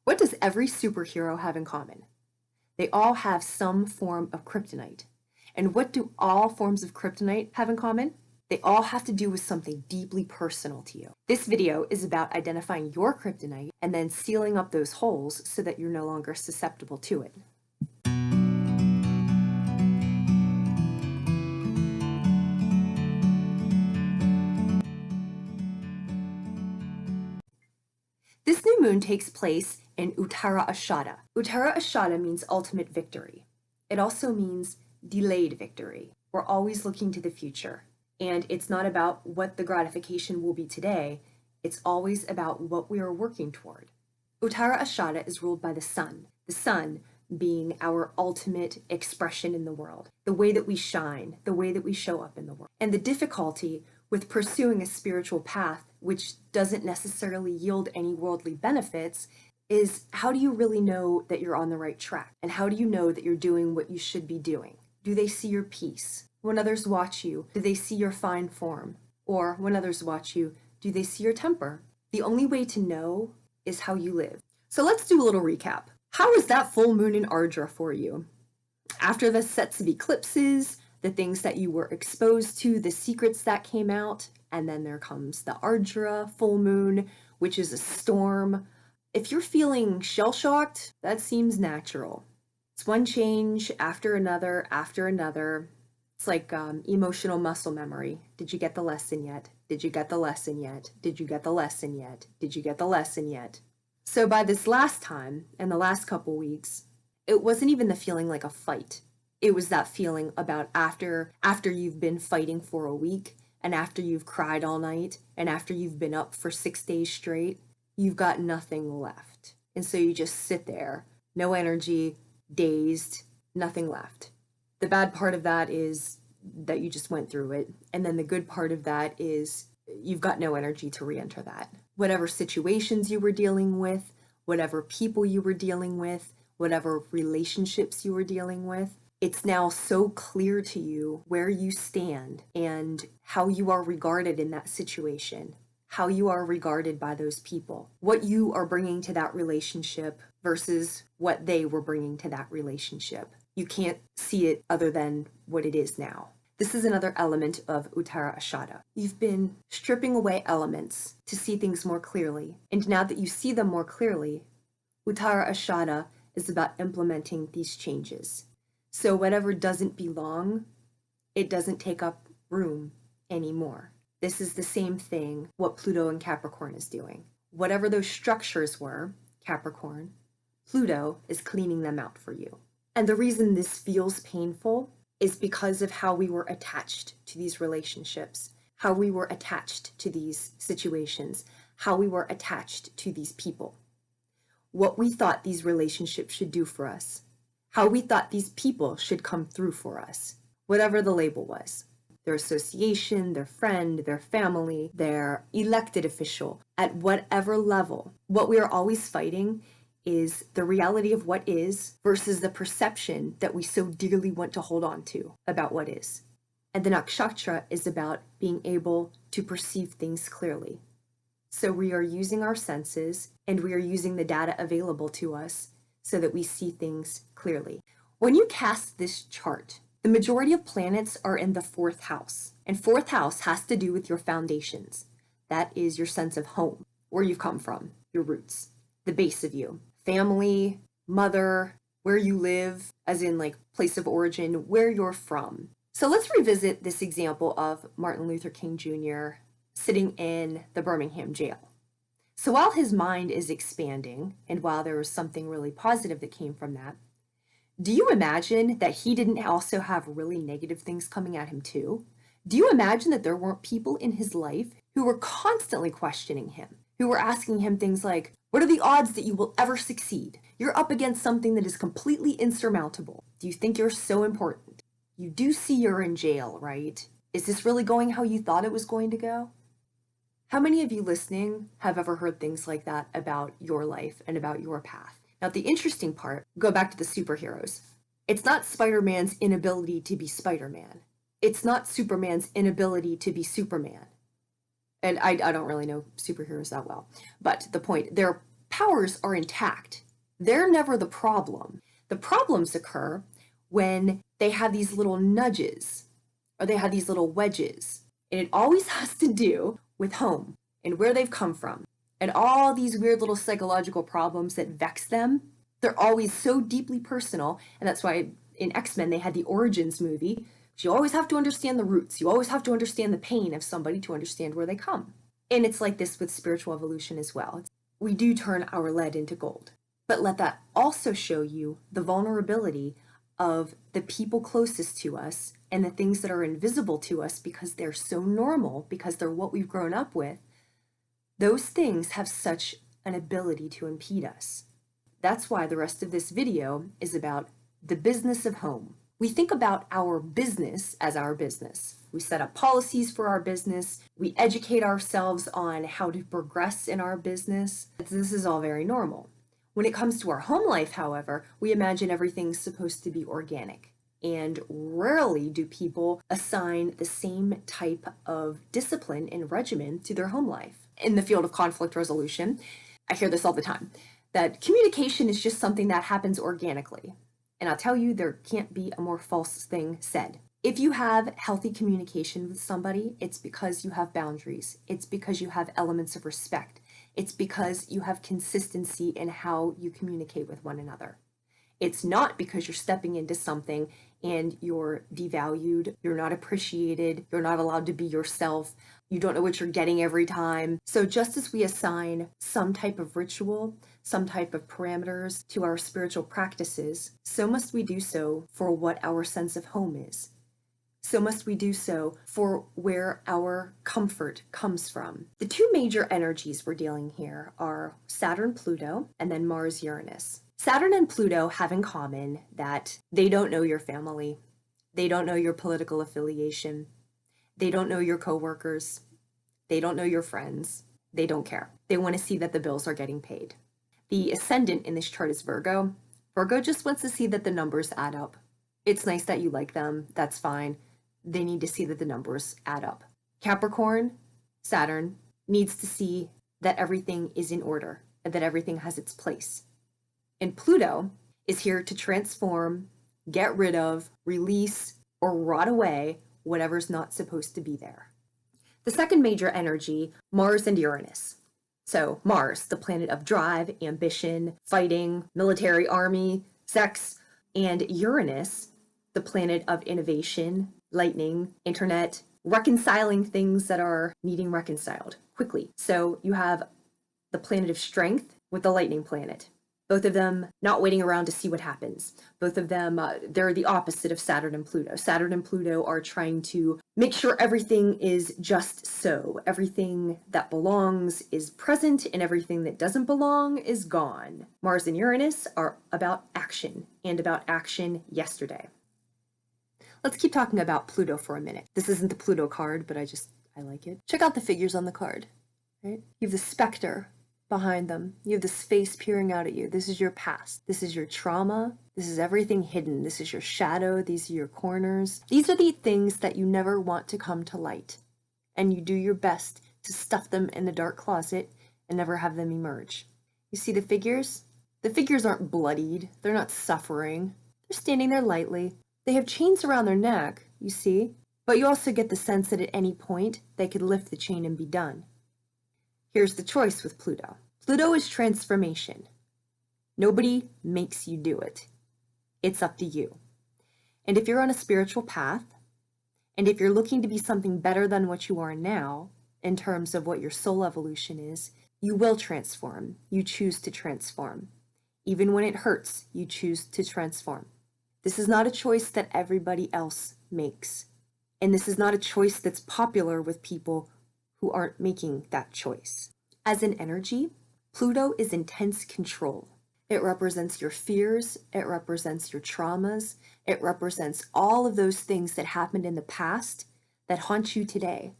What does every superhero have in common? They all have some form of kryptonite. And what do all forms of kryptonite have in common? They all have to do with something deeply personal to you. This video is about identifying your kryptonite and then sealing up those holes so that you're no longer susceptible to it. This new moon takes place in Uttara Ashada. Uttara Ashada means ultimate victory. It also means delayed victory. We're always looking to the future. And it's not about what the gratification will be today. It's always about what we are working toward. Uttara Ashada is ruled by the sun being our ultimate expression in the world, the way that we shine, the way that we show up in the world. And the difficulty with pursuing a spiritual path, which doesn't necessarily yield any worldly benefits, is how do you really know that you're on the right track? And how do you know that you're doing what you should be doing? Do they see your peace? When others watch you, do they see your fine form? Or when others watch you, do they see your temper? The only way to know is how you live. So let's do a little recap. How was that full moon in Ardra for you? After the sets of eclipses, the things that you were exposed to, the secrets that came out, and then there comes the Ardra full moon, which is a storm. If you're feeling shell-shocked, that seems natural. It's one change after another after another. It's like emotional muscle memory. Did you get the lesson yet? Did you get the lesson yet? Did you get the lesson yet? Did you get the lesson yet? So by this last time, and the last couple weeks, it wasn't even the feeling like a fight. It was that feeling about after you've been fighting for a week, and after you've cried all night, and after you've been up for 6 days straight, you've got nothing left. And so you just sit there, no energy, dazed, nothing left. The bad part of that is that you just went through it. And then the good part of that is you've got no energy to re-enter that. Whatever situations you were dealing with, whatever people you were dealing with, whatever relationships you were dealing with, it's now so clear to you where you stand and how you are regarded in that situation, how you are regarded by those people, what you are bringing to that relationship versus what they were bringing to that relationship. You can't see it other than what it is now. This is another element of Uttara Ashada. You've been stripping away elements to see things more clearly. And now that you see them more clearly, Uttara Ashada is about implementing these changes. So whatever doesn't belong, it doesn't take up room anymore. This is the same thing what Pluto and Capricorn is doing. Whatever those structures were, Capricorn, Pluto is cleaning them out for you. And the reason this feels painful is because of how we were attached to these relationships, how we were attached to these situations, how we were attached to these people, what we thought these relationships should do for us, how we thought these people should come through for us, whatever the label was. Their association, their friend, their family, their elected official, at whatever level. What we are always fighting is the reality of what is versus the perception that we so dearly want to hold on to about what is. And the Nakshatra is about being able to perceive things clearly. So we are using our senses and we are using the data available to us so that we see things clearly. When you cast this chart, the majority of planets are in the 4th house. And 4th house has to do with your foundations. That is your sense of home, where you've come from, your roots, the base of you. Family, mother, where you live, as in like place of origin, where you're from. So let's revisit this example of Martin Luther King Jr. sitting in the Birmingham jail. So while his mind is expanding, and while there was something really positive that came from that, do you imagine that he didn't also have really negative things coming at him too? Do you imagine that there weren't people in his life who were constantly questioning him, who were asking him things like, what are the odds that you will ever succeed? You're up against something that is completely insurmountable. Do you think you're so important? You do see you're in jail, right? Is this really going how you thought it was going to go? How many of you listening have ever heard things like that about your life and about your path? Now, the interesting part, go back to the superheroes. It's not Spider-Man's inability to be Spider-Man. It's not Superman's inability to be Superman. And I don't really know superheroes that well. But the point, their powers are intact. They're never the problem. The problems occur when they have these little nudges or they have these little wedges. And it always has to do with home and where they've come from. And all these weird little psychological problems that vex them, they're always so deeply personal. And that's why in X-Men they had the Origins movie. You always have to understand the roots. You always have to understand the pain of somebody to understand where they come. And it's like this with spiritual evolution as well. We do turn our lead into gold. But let that also show you the vulnerability of the people closest to us and the things that are invisible to us because they're so normal, because they're what we've grown up with. Those things have such an ability to impede us. That's why the rest of this video is about the business of home. We think about our business as our business. We set up policies for our business. We educate ourselves on how to progress in our business. This is all very normal. When it comes to our home life, however, we imagine everything's supposed to be organic. And rarely do people assign the same type of discipline and regimen to their home life. In the field of conflict resolution, I hear this all the time, that communication is just something that happens organically. And I'll tell you, there can't be a more false thing said. If you have healthy communication with somebody, it's because you have boundaries. It's because you have elements of respect. It's because you have consistency in how you communicate with one another. It's not because you're stepping into something and you're devalued, you're not appreciated, you're not allowed to be yourself, you don't know what you're getting every time. So just as we assign some type of ritual, some type of parameters to our spiritual practices, so must we do so for what our sense of home is. So must we do so for where our comfort comes from. The two major energies we're dealing here are Saturn, Pluto, and then Mars, Uranus. Saturn and Pluto have in common that they don't know your family. They don't know your political affiliation. They don't know your coworkers. They don't know your friends. They don't care. They want to see that the bills are getting paid. The ascendant in this chart is Virgo. Virgo just wants to see that the numbers add up. It's nice that you like them. That's fine. They need to see that the numbers add up. Capricorn, Saturn, needs to see that everything is in order and that everything has its place. And Pluto is here to transform, get rid of, release, or rot away whatever's not supposed to be there. The second major energy, Mars and Uranus. So Mars, the planet of drive, ambition, fighting, military, army, sex, and Uranus, the planet of innovation, lightning, internet, reconciling things that are needing reconciled quickly. So you have the planet of strength with the lightning planet. Both of them not waiting around to see what happens. Both of them, they're the opposite of Saturn and Pluto. Saturn and Pluto are trying to make sure everything is just so. Everything that belongs is present and everything that doesn't belong is gone. Mars and Uranus are about action and about action yesterday. Let's keep talking about Pluto for a minute. This isn't the Pluto card, but I like it. Check out the figures on the card, right? You have the specter behind them. You have this face peering out at you. This is your past. This is your trauma. This is everything hidden. This is your shadow. These are your corners. These are the things that you never want to come to light. And you do your best to stuff them in the dark closet and never have them emerge. You see the figures? The figures aren't bloodied. They're not suffering. They're standing there lightly. They have chains around their neck, you see, but you also get the sense that at any point they could lift the chain and be done. Here's the choice with Pluto. Pluto is transformation. Nobody makes you do it. It's up to you. And if you're on a spiritual path, and if you're looking to be something better than what you are now, in terms of what your soul evolution is, you will transform. You choose to transform. Even when it hurts, you choose to transform. This is not a choice that everybody else makes. And this is not a choice that's popular with people who aren't making that choice. As an energy, Pluto is intense control. It represents your fears, it represents your traumas, it represents all of those things that happened in the past that haunt you today.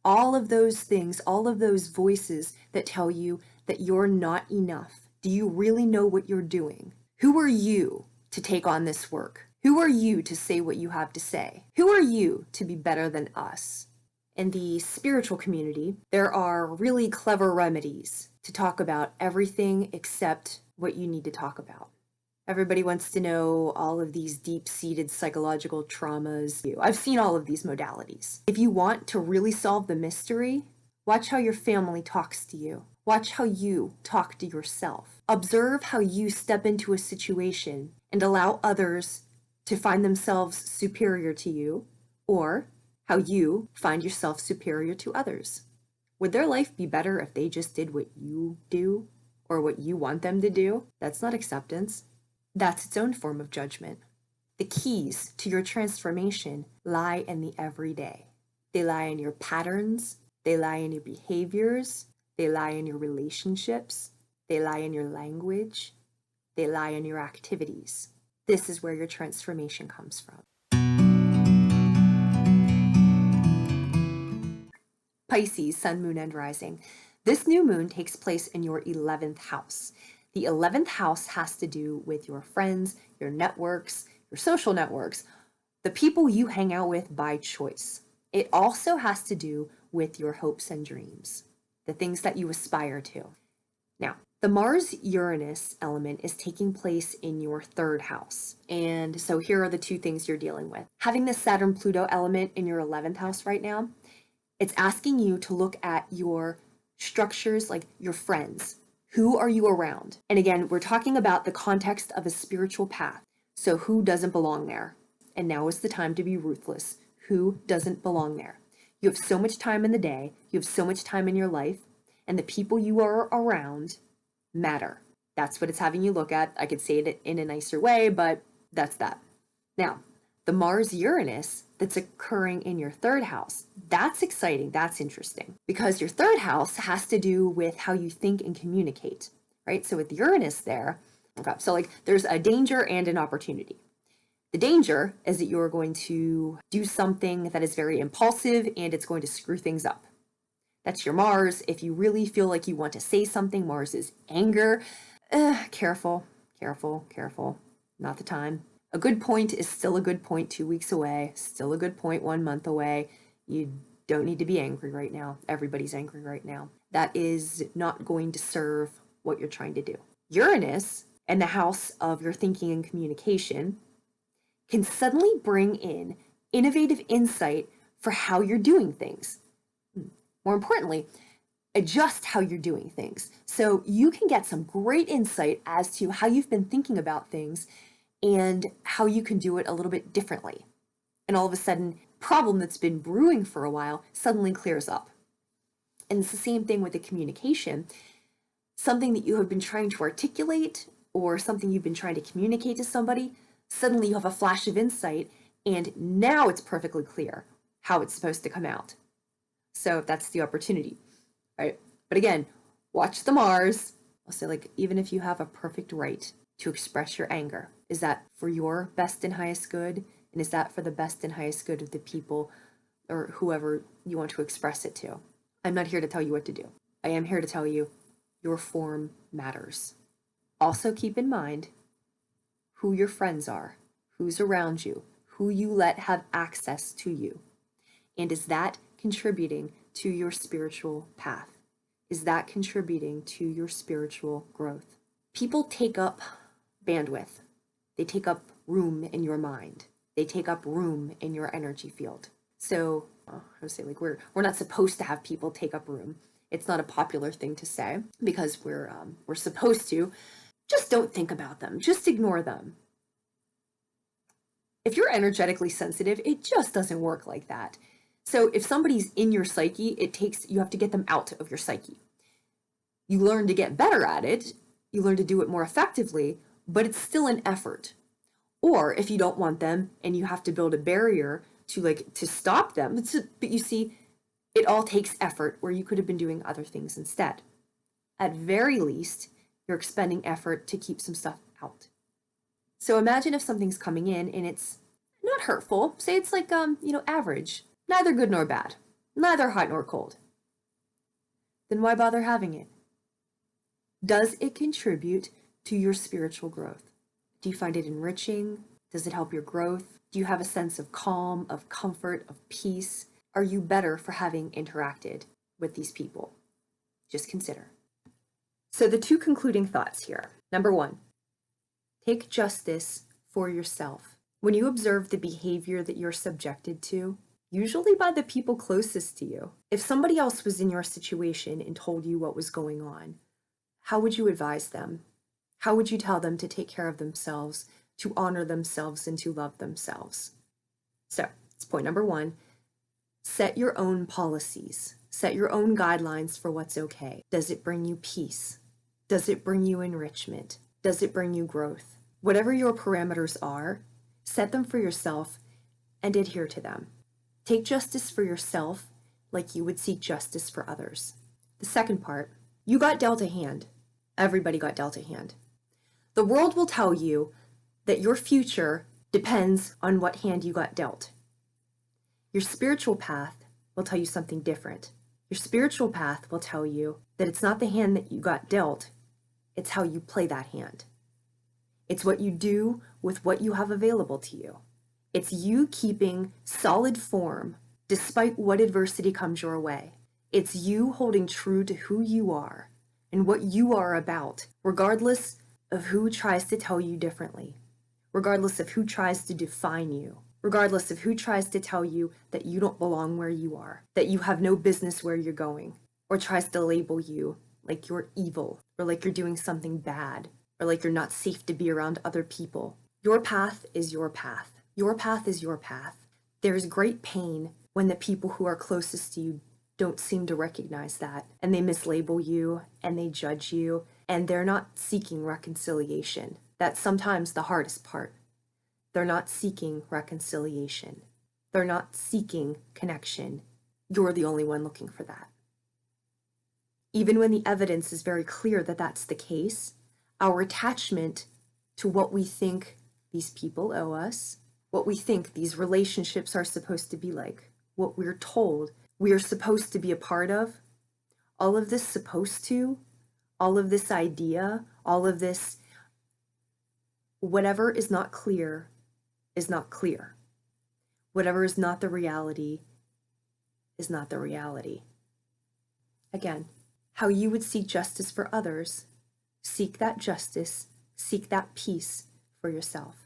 All of those things, all of those voices that tell you that you're not enough. Do you really know what you're doing? Who are you to take on this work? Who are you to say what you have to say? Who are you to be better than us? In the spiritual community, there are really clever remedies to talk about everything except what you need to talk about. Everybody wants to know all of these deep-seated psychological traumas. I've seen all of these modalities. If you want to really solve the mystery, watch how your family talks to you. Watch how you talk to yourself. Observe how you step into a situation and allow others to find themselves superior to you, or how you find yourself superior to others. Would their life be better if they just did what you do or what you want them to do? That's not acceptance. That's its own form of judgment. The keys to your transformation lie in the everyday. They lie in your patterns. They lie in your behaviors. They lie in your relationships. They lie in your language. They lie in your activities. This is where your transformation comes from. Pisces, Sun, Moon, and Rising. This new moon takes place in your 11th house. The 11th house has to do with your friends, your networks, your social networks, the people you hang out with by choice. It also has to do with your hopes and dreams, the things that you aspire to. Now, the Mars-Uranus element is taking place in your 3rd house. And so here are the two things you're dealing with. Having the Saturn-Pluto element in your 11th house right now, it's asking you to look at your structures, like your friends. Who are you around? And again, we're talking about the context of a spiritual path. So who doesn't belong there? And now is the time to be ruthless. Who doesn't belong there? You have so much time in the day. You have so much time in your life. And the people you are around matter. That's what it's having you look at. I could say it in a nicer way, but that's that. Now, the Mars-Uranus that's occurring in your 3rd house, that's exciting, that's interesting, because your 3rd house has to do with how you think and communicate, right? So with Uranus there, okay, so like there's a danger and an opportunity. The danger is that you're going to do something that is very impulsive and it's going to screw things up. That's your Mars. If you really feel like you want to say something, Mars is anger. Careful, careful, careful. Not the time. A good point is still a good point 2 weeks away, still a good point 1 month away. You don't need to be angry right now. Everybody's angry right now. That is not going to serve what you're trying to do. Uranus and the house of your thinking and communication can suddenly bring in innovative insight for how you're doing things. More importantly, adjust how you're doing things. So you can get some great insight as to how you've been thinking about things and how you can do it a little bit differently. And all of a sudden, problem that's been brewing for a while suddenly clears up. And it's the same thing with the communication. Something that you have been trying to articulate or something you've been trying to communicate to somebody, suddenly you have a flash of insight and now it's perfectly clear how it's supposed to come out. So that's the opportunity, right? But again, watch the Mars. I'll say, like, even if you have a perfect right to express your anger, is that for your best and highest good? And is that for the best and highest good of the people or whoever you want to express it to? I'm not here to tell you what to do. I am here to tell you your form matters. Also keep in mind who your friends are, who's around you, who you let have access to you. And is that contributing to your spiritual path? Is that contributing to your spiritual growth? People take up bandwidth. They take up room in your mind. They take up room in your energy field. So I would say, like, we're not supposed to have people take up room. It's not a popular thing to say because we're supposed to. Just don't think about them. Just ignore them. If you're energetically sensitive, it just doesn't work like that. So if somebody's in your psyche, you have to get them out of your psyche. You learn to get better at it. You learn to do it more effectively, but it's still an effort. Or if you don't want them and you have to build a barrier to stop them, but you see, it all takes effort where you could have been doing other things instead. At very least, you're expending effort to keep some stuff out. So imagine if something's coming in and it's not hurtful. Say it's like, average, neither good nor bad, neither hot nor cold. Then why bother having it? Does it contribute to your spiritual growth? Do you find it enriching? Does it help your growth? Do you have a sense of calm, of comfort, of peace? are you better for having interacted with these people? Just consider. So the two concluding thoughts here. Number one, take justice for yourself. When you observe the behavior that you're subjected to, usually by the people closest to you, if somebody else was in your situation and told you what was going on, how would you advise them? How would you tell them to take care of themselves, to honor themselves, and to love themselves? So, it's point number one. Set your own policies. Set your own guidelines for what's okay. Does it bring you peace? Does it bring you enrichment? Does it bring you growth? Whatever your parameters are, set them for yourself and adhere to them. Take justice for yourself like you would seek justice for others. The second part, you got dealt a hand. Everybody got dealt a hand. The world will tell you that your future depends on what hand you got dealt. Your spiritual path will tell you something different. Your spiritual path will tell you that it's not the hand that you got dealt, it's how you play that hand. It's what you do with what you have available to you. It's you keeping solid form despite what adversity comes your way. It's you holding true to who you are and what you are about, regardless of who tries to tell you differently, regardless of who tries to define you, regardless of who tries to tell you that you don't belong where you are, that you have no business where you're going, or tries to label you like you're evil, or like you're doing something bad, or like you're not safe to be around other people. Your path is your path. Your path is your path. There's great pain when the people who are closest to you don't seem to recognize that, and they mislabel you, and they judge you, and they're not seeking reconciliation. That's sometimes the hardest part. They're not seeking reconciliation. They're not seeking connection. You're the only one looking for that. Even when the evidence is very clear that that's the case, our attachment to what we think these people owe us, what we think these relationships are supposed to be like, what we're told we are supposed to be a part of, all of this supposed to, all of this idea, all of this, whatever is not clear is not clear. Whatever is not the reality is not the reality. Again, how you would seek justice for others, seek that justice, seek that peace for yourself.